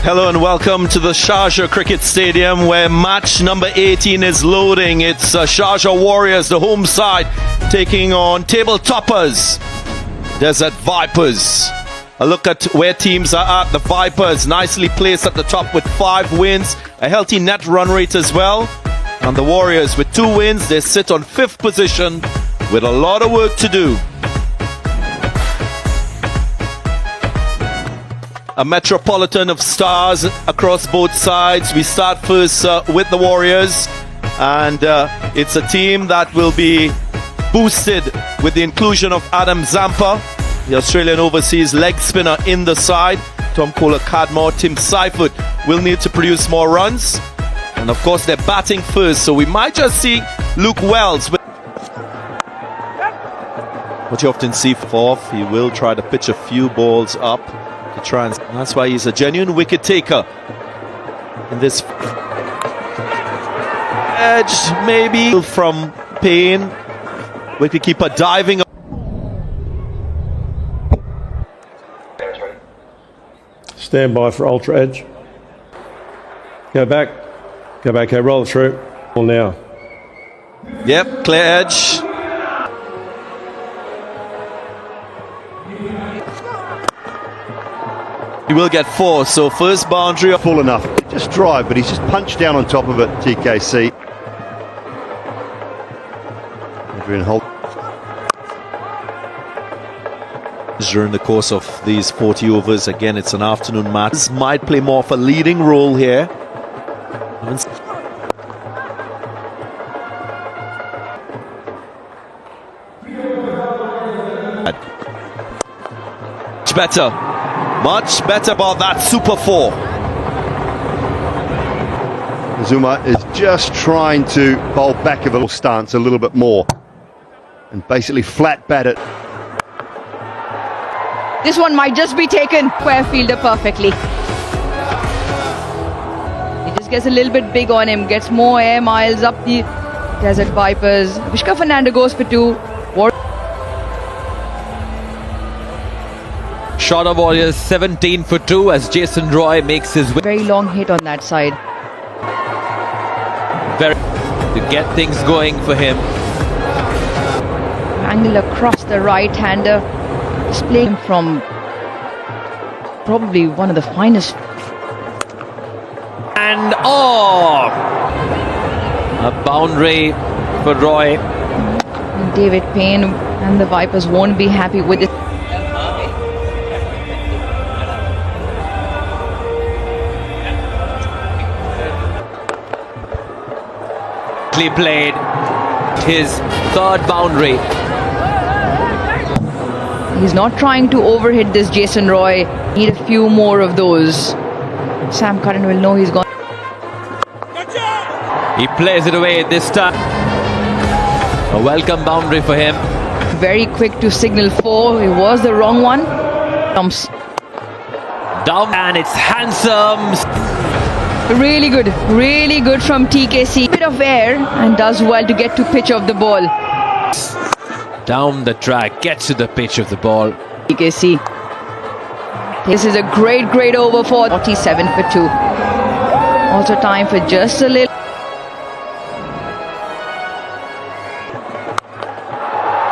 Hello and welcome to the Sharjah Cricket Stadium where match number 18 is loading. It's Sharjah Warriors, the home side, taking on table toppers, Desert Vipers. A look at where teams are at. The Vipers nicely placed at the top with 5 wins, a healthy net run rate as well. And the Warriors with 2 wins, they sit on 5th position with a lot of work to do. A metropolitan of stars across both sides. We start first with the Warriors, and it's a team that will be boosted with the inclusion of Adam Zampa, the Australian overseas leg spinner in the side. Tom Kohler-Cadmore, Tim Seifert will need to produce more runs, and of course they're batting first, so we might just see Luke Wells. What you often see fourth, he will try to pitch a few balls up to try, and that's why he's a genuine wicket taker in this edge, maybe from Payne. Wicketkeeper diving. Stand by for ultra edge. Go back, okay, roll it through. Well, now. Yep, clear edge. He will get 4, so first boundary. Full enough, just drive, but he's just punched down on top of it, TKC. Adrian Holt. During the course of these 40 overs, again it's an afternoon match. This might play more of a leading role here. Much better about that super 4. Zuma is just trying to bowl back of a little stance a little bit more and basically flat bat it. This one might just be taken square fielder perfectly. He just gets a little bit big on him, gets more air miles up the Desert Vipers. Vishka Fernando goes for 2. Sharjah Warriors 17 for 2 as Jason Roy makes his way. Very long hit on that side. To get things going for him. Angle across the right-hander. Displaying from probably one of the finest. And a boundary for Roy. David Payne and the Vipers won't be happy with it. Played his 3rd boundary. He's not trying to overhit this Jason Roy. Need a few more of those. Sam Curran will know he's gone. He plays it away this time. A welcome boundary for him. Very quick to signal 4. It was the wrong one. Comes down and it's handsome. Really good from TKC. Bit of air and does well to get to pitch of the ball. Down the track, gets to the pitch of the ball. TKC. This is a great over for 47 for 2. Also time for just a little.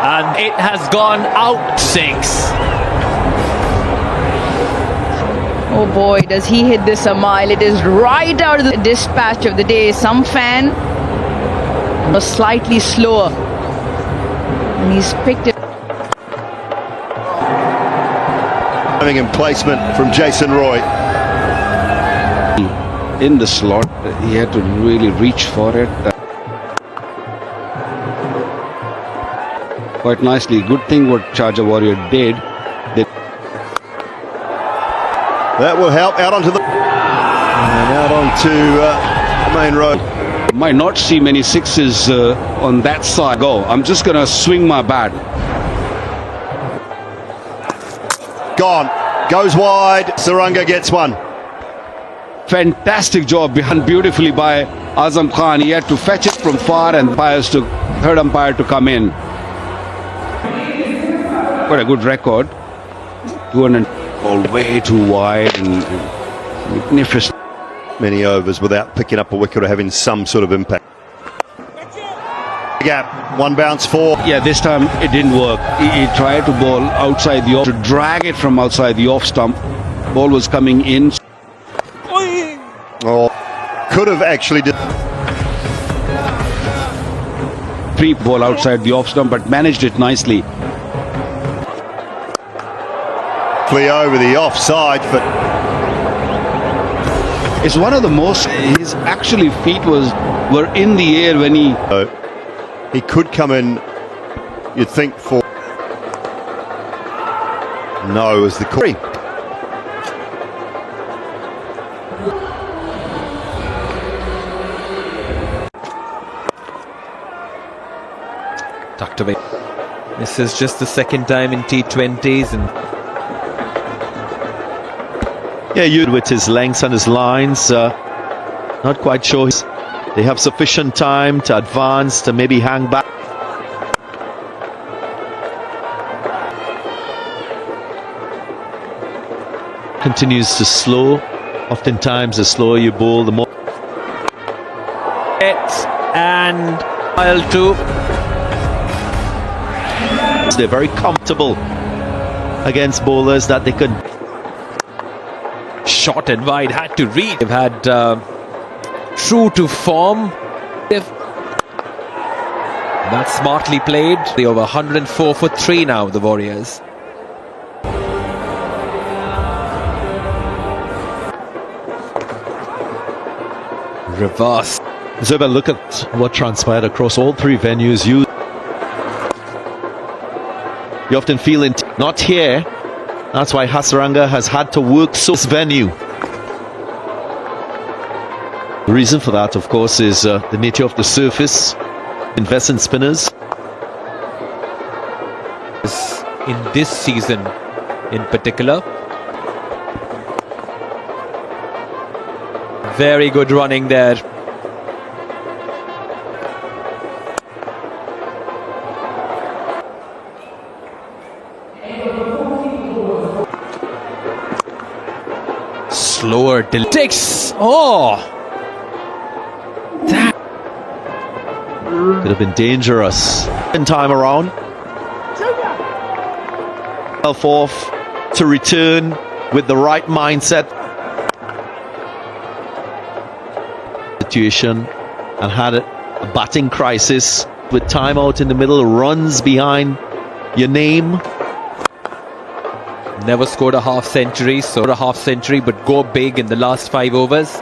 And it has gone out 6. Oh boy, does he hit this a mile. It is right out of the dispatch of the day. Some fan was slightly slower. And he's picked it. Having in placement from Jason Roy. In the slot, he had to really reach for it. Quite nicely. Good thing what Sharjah Warrior did. That will help out onto the and out onto the main road. Might not see many 6s on that side. I'm just gonna swing my bat. Gone. Goes wide. Saranga gets one. Fantastic job behind beautifully by Azam Khan. He had to fetch it from far and third umpire to come in. Quite a good record. 200 ball way too wide and Magnificent. Many overs without picking up a wicket or having some sort of impact. Gap, one bounce four. Yeah, this time it didn't work. He tried to bowl outside the off, to drag it from outside the off stump. Ball was coming in. Oh, could have actually did. Free ball outside the off stump, but managed it nicely. Flee over the offside, but It's one of the most. His actually feet were in the air when he. he could come in. You'd think for no as the call. Tucked away. This is just the second time in T20s, and Yeah, you with his lengths and his lines. Not quite sure they have sufficient time to advance, to maybe hang back. Continues to slow. Oftentimes, the slower you bowl, the more. and IL2. They're very comfortable against bowlers that they could. Short and wide, had to read. They've had true to form. That's smartly played. They're over 104 for 3 now, the Warriors. Reverse. So if I look at what transpired across all three venues, you often feel it not here. That's why Hasaranga has had to work so this venue. The reason for that, of course, is the nature of the surface. Invest in spinners. In this season in particular. Very good running there. Slower takes. Oh, that Could have been dangerous. In time around. Off to return with the right mindset. Situation and had a batting crisis with time out in the middle, runs behind your name. never scored a half century, but go big in the last 5 overs.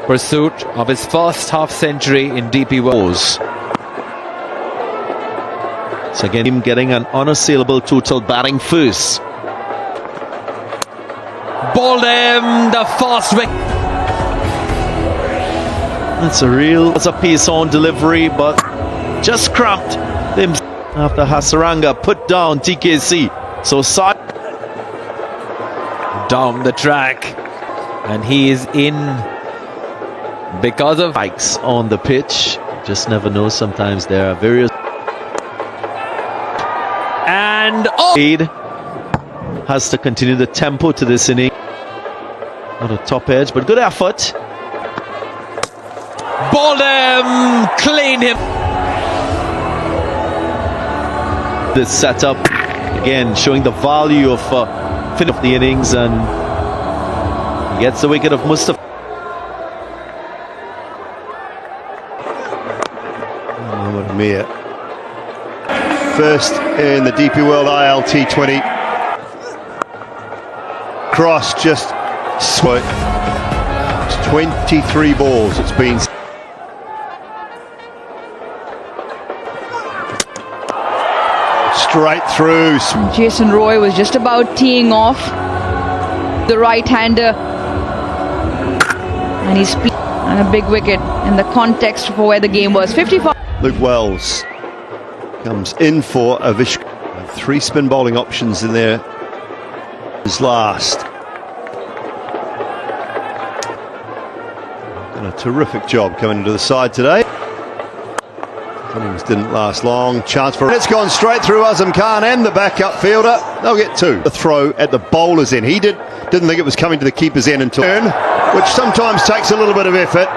Pursuit of his first half century in DP World. So again, him getting an unassailable total, batting first. Bowled him, the fast wicket. It's a piece on delivery, but just cramped him after Hasaranga put down TKC. So side Down the track, and he is in because of spikes on the pitch. Just never know. Sometimes there are various. and Aid has to continue the tempo to this inning. Not a top edge, but good effort. bowled him, clean him. This setup again showing the value of fin of the innings, and he gets the wicket of Mustafa. Muhammad Amir. First in the DP World ILT20. Cross just sweat. It's 23 balls. It's been. Straight through. Jason Roy was just about teeing off the right-hander, and he's and a big wicket in the context for where the game was. 55. Luke Wells comes in for Avishka. 3 spin bowling options in there. His last. Done a terrific job coming into the side today. Innings didn't last long. Chance for it's gone straight through Azam Khan and the backup fielder. They'll get two. The throw at the bowler's end. He didn't think it was coming to the keeper's end until turn, which sometimes takes a little bit of effort.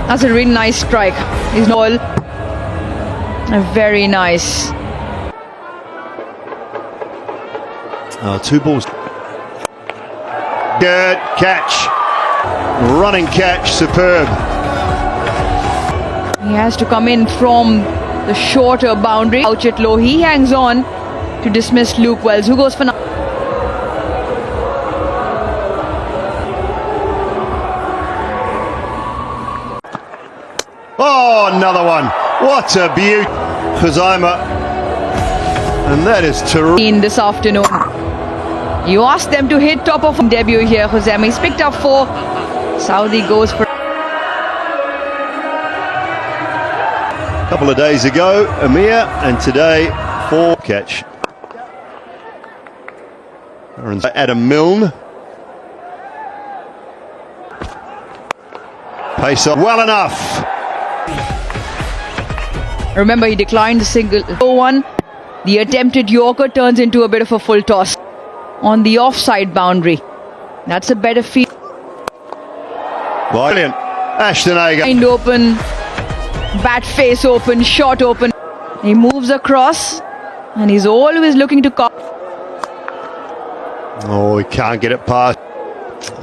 That's a really nice strike. He's all very nice. Two balls. Good catch. Running catch, superb. He has to come in from the shorter boundary. Ouch it low. He hangs on to dismiss Luke Wells, who goes for now. Oh, another one. What a beaut. Khuzaima. And that is terrific. This afternoon. You asked them to hit top of debut here, Khuzaima. He's picked up 4. Saudi goes for... A couple of days ago, Amir, and today, 4 catch. Adam Milne. Pace off well enough. Remember, he declined the single. 1. The attempted Yorker turns into a bit of a full toss on the offside boundary. That's a better field. Brilliant. Ashton Agar. Mind open, bat face open, shot open. He moves across and he's always looking to cop. Oh, he can't get it past.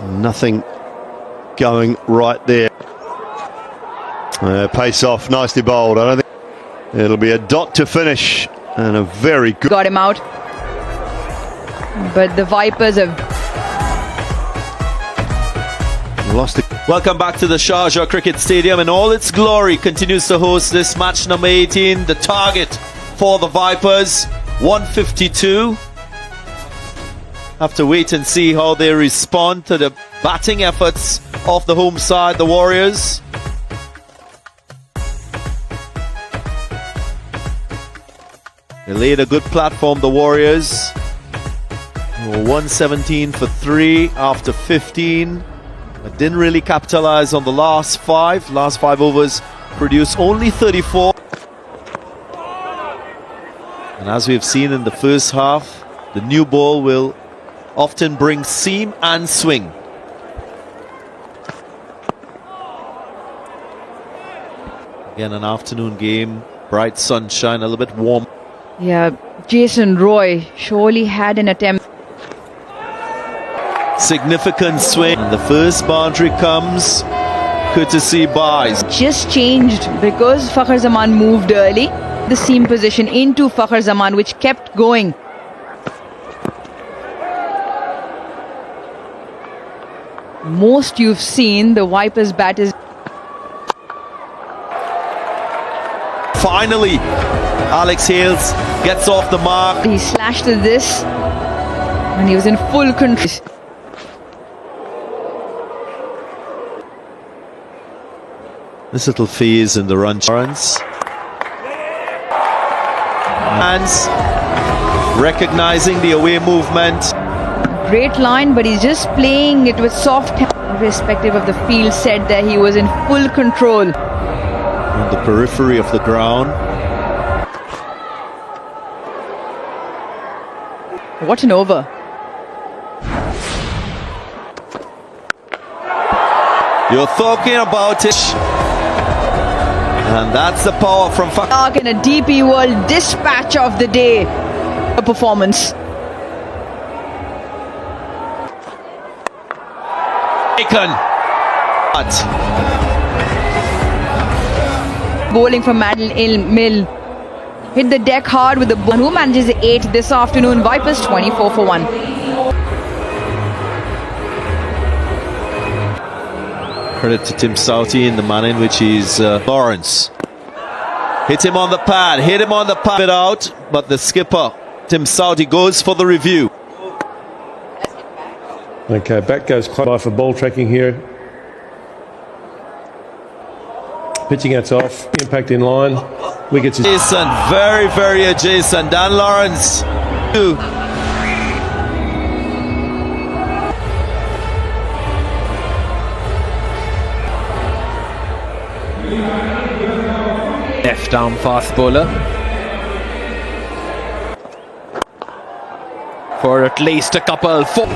Nothing going right there. Pace off, nicely bowled. I don't think it'll be a dot to finish and a very good. Got him out. But the Vipers have lost it. Welcome back to the Sharjah Cricket Stadium in all its glory. Continues to host this match number 18. The target for the Vipers, 152. Have to wait and see how they respond to the batting efforts of the home side, the Warriors. They laid a good platform, the Warriors. 117 for 3 after 15. But didn't really capitalize on the last 5. Last 5 overs produced only 34. And as we've seen in the first half, the new ball will often bring seam and swing. Again, an afternoon game, bright sunshine, a little bit warm. Yeah, Jason Roy surely had an attempt. Significant swing. And the first boundary comes courtesy buys. Just changed because Fakhar Zaman moved early. The seam position into Fakhar Zaman, which kept going. Most you've seen, the Vipers bat is... Finally, Alex Hales gets off the mark. He slashed at this and he was in full control. This little phase in the run chance. Hands recognizing the away movement. Great line, but he's just playing it with soft hand. Irrespective of the field set there, he was in full control. On the periphery of the ground. What an over. You're talking about it. And that's the power from Fakhar in a DP World dispatch of the day. A performance. Bowling from Madeline Mill. Hit the deck hard with the ball. Who manages 8 this afternoon? Vipers 24 for 1. Credit to Tim Southey in the manner in which he's Lawrence. Hit him on the pad, hit him on the pad it out, but the skipper, Tim Southey, goes for the review. Okay, back goes quite by for ball tracking here. Pitching outs off, impact in line. Wickets is Adjacent, very, very adjacent. Dan Lawrence. Left arm fast bowler. For at least a couple. Four.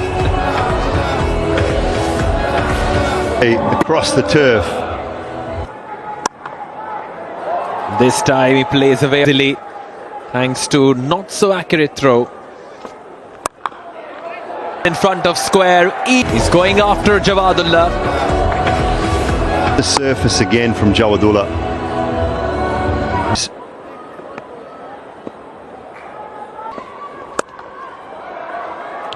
Across the turf. This time he plays away easily, thanks to not so accurate throw. In front of square, he's going after Jawadullah. The surface again from Jawadullah.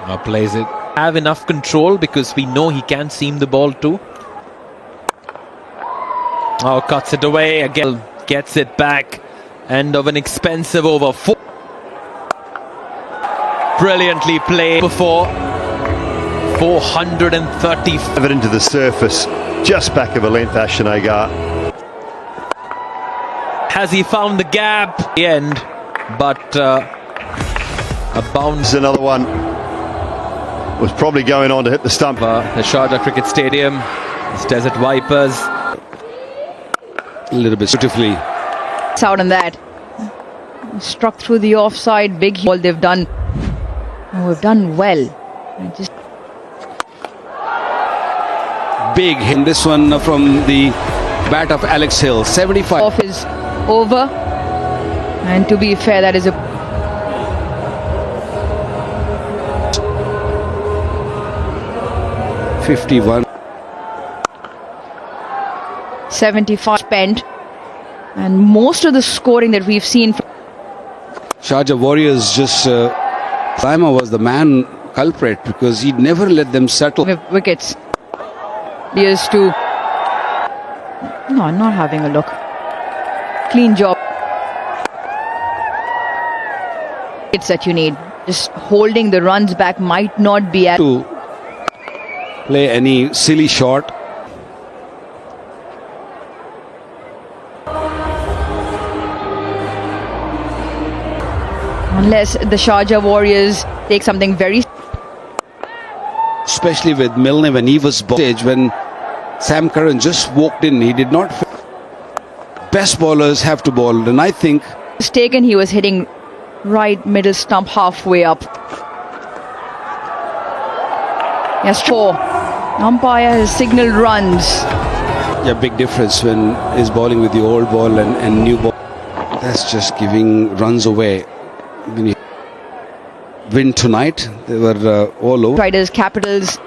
Now plays it. Have enough control because we know he can seam the ball too. Oh, cuts it away again. Gets it back. End of an expensive over. Brilliantly played before. 430. Have it into the surface, just back of a length, Ashton Agar. Has he found the gap? The end, but a bounce. Another one was probably going on to hit the stump. The Sharjah Cricket Stadium, it's Desert Vipers. A little bit beautifully. It's out on that. Struck through the offside. Big ball they've done. Oh, we've done well. Just Big hit. This one from the bat of Alex Hill. 75. off is over. And to be fair, that is a 51. 75 spent. And most of the scoring that we've seen from Sharjah Warriors just... Lima was the man culprit because he never let them settle. wickets. Here's to... No, not having a look. Clean job. It's that you need. Just holding the runs back might not be at... To play any silly shot. Unless the Sharjah Warriors take something very... Especially with Milne when he was stage, when Sam Curran just walked in, he did not... Best bowlers have to bowl, and I think... mistaken, he was hitting right middle stump halfway up. Yes, 4. Umpire has signalled runs. Yeah, big difference when he's bowling with the old ball and new ball. That's just giving runs away. When you win tonight, they were all over. Riders, Capitals.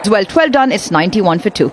Well, 12 done, it's 91 for 2.